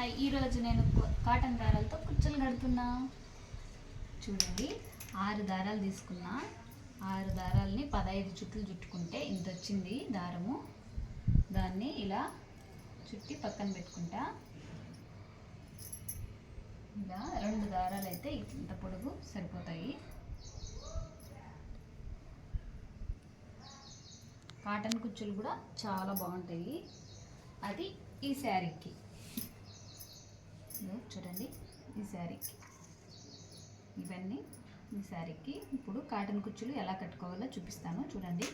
Hi, ఈరోజు నేను cotton దారాలతో కుచ్చులు కడుతున్నా. చూడండి, 6 దారాలు తీసుకున్నా. 6 దారాలని 15 చుట్లు చుట్టుకుంటే ఇంత వచ్చింది దారము. దాన్ని ఇలా చుట్టి పక్కన పెట్టుకుంటా. ఇలా 2 దారాలు అయితే ఇంత పొడుగు సరిపోతాయి. కాటన్ కుచ్చులు కూడా చాలా బాగుంటాయి. అది ఈ శారీకి. చూడండి, ఈ శారీకి ఇవన్నీ ఈ శారీకి. ఇప్పుడు కాటన్ కుచ్చులు ఎలా కట్టుకోవాలో చూపిస్తాను. చూడండి,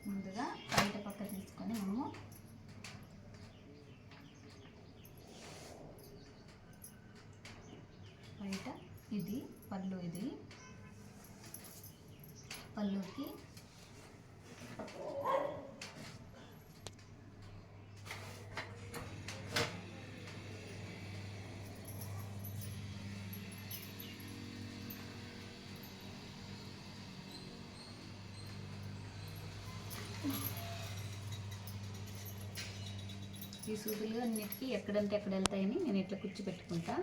ముందుగా బయట పక్క తీసుకొని మనము బయట ఇది పళ్ళు, ఇది పళ్ళుకి ఈ సూదులు అన్నిటికీ ఎక్కడంటే ఎక్కడ వెళ్తాయని నేను ఇట్లా కుచ్చి పెట్టుకుంటా.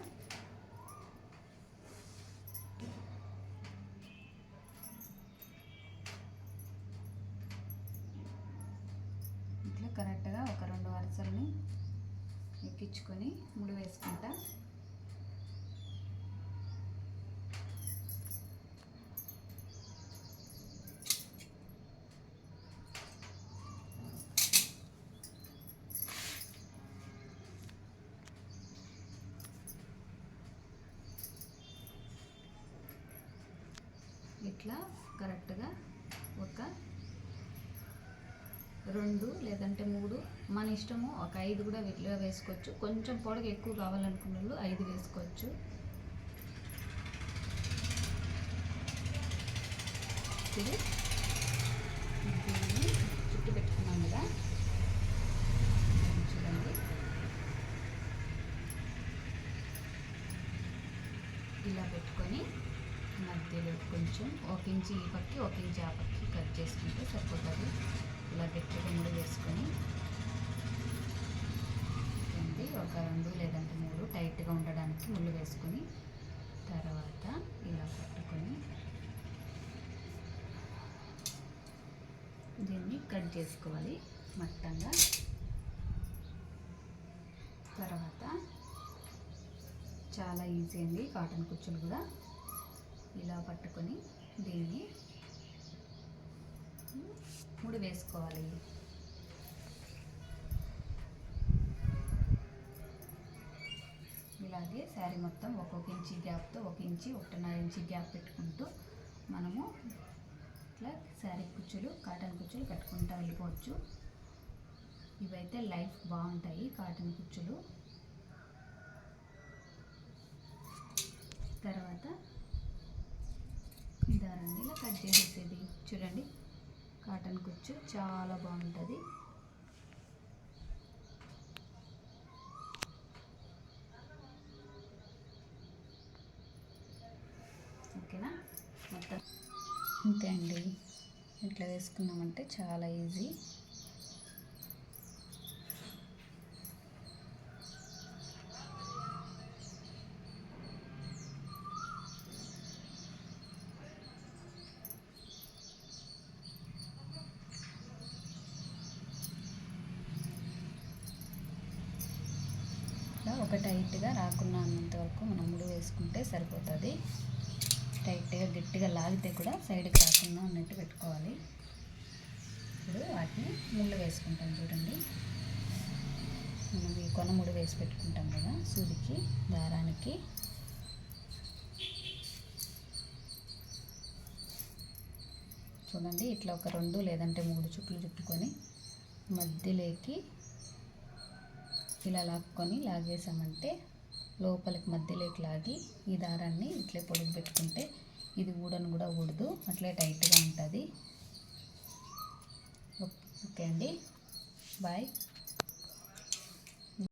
ఇట్లా కరెక్ట్గా ఒక 2 వరుసలని ఎక్కించుకొని ముడి వేసుకుంటా. ఇట్లా కరెక్ట్గా ఒక 2 లేదంటే 3 మన ఇష్టము. ఒక 5 కూడా వీటిలో వేసుకోవచ్చు. కొంచెం పొడవు ఎక్కువ కావాలనుకున్న వాళ్ళు 5 వేసుకోవచ్చు. ఇది దీన్ని చుట్టు పెట్టుకున్నాం కదా. చూడండి, ఇలా పెట్టుకొని మధ్యలో కొంచెం 1 ఇంచు ఈ పక్కి 1 ఇంచు ఆ పక్కి కట్ చేసుకుంటే సరిపోతుంది. ఇలా గట్టిగా ముడి వేసుకొని ఒక 2 లేదంటే 3 టైట్గా ఉండడానికి ముళ్ళు వేసుకొని తర్వాత ఇలా పట్టుకొని దీన్ని కట్ చేసుకోవాలి మట్టంగా. తర్వాత చాలా ఈజీ అండి కాటన్ కుచ్చులు కూడా. ఇలా పట్టుకొని దీన్ని ముడి వేసుకోవాలి. ఇలాగే శారీ మొత్తం 1 ఇంచు గ్యాప్తో 1 ఇంచు 1.5 ఇంచు గ్యాప్ పెట్టుకుంటూ మనము ఇట్లా శారీ కుచ్చులు కాటన్ కుచ్చులు కట్టుకుంటూ వెళ్ళిపోవచ్చు. ఇవైతే లైఫ్ బాగుంటాయి కాటన్ కుచ్చులు. తర్వాత దారాన్ని ఇలా కట్ చేసేసేది. చూడండి, కాటన్ కుచ్చు చాలా బాగుంటుంది. ఓకేనా? మొత్తం అంతే అండి. ఇట్లా వేసుకున్నామంటే చాలా ఈజీ. ఒక టైట్గా రాకుండా అన్నంత వరకు మనం ముడి వేసుకుంటే సరిపోతుంది. టైట్గా గట్టిగా లాగితే కూడా సైడ్కి రాకుండా అన్నట్టు పెట్టుకోవాలి. ఇప్పుడు వాటిని ముళ్ళు వేసుకుంటాం. చూడండి, మనం ఈ కొన ముడి వేసి పెట్టుకుంటాం కదా సూదికి దారానికి. చూడండి, ఇట్లా ఒక 2 లేదంటే 3 చుట్లు చుట్టుకొని మధ్యలోకి ఇలా లాగేసామంటే లోపలికి మధ్యలోకి లాగి ఈ దారాన్ని ఇట్లే పొడుగు పెట్టుకుంటే ఇది ఊడను కూడా ఊడదు, అట్లే టైట్గా ఉంటుంది. ఓకే అండి, బాయ్.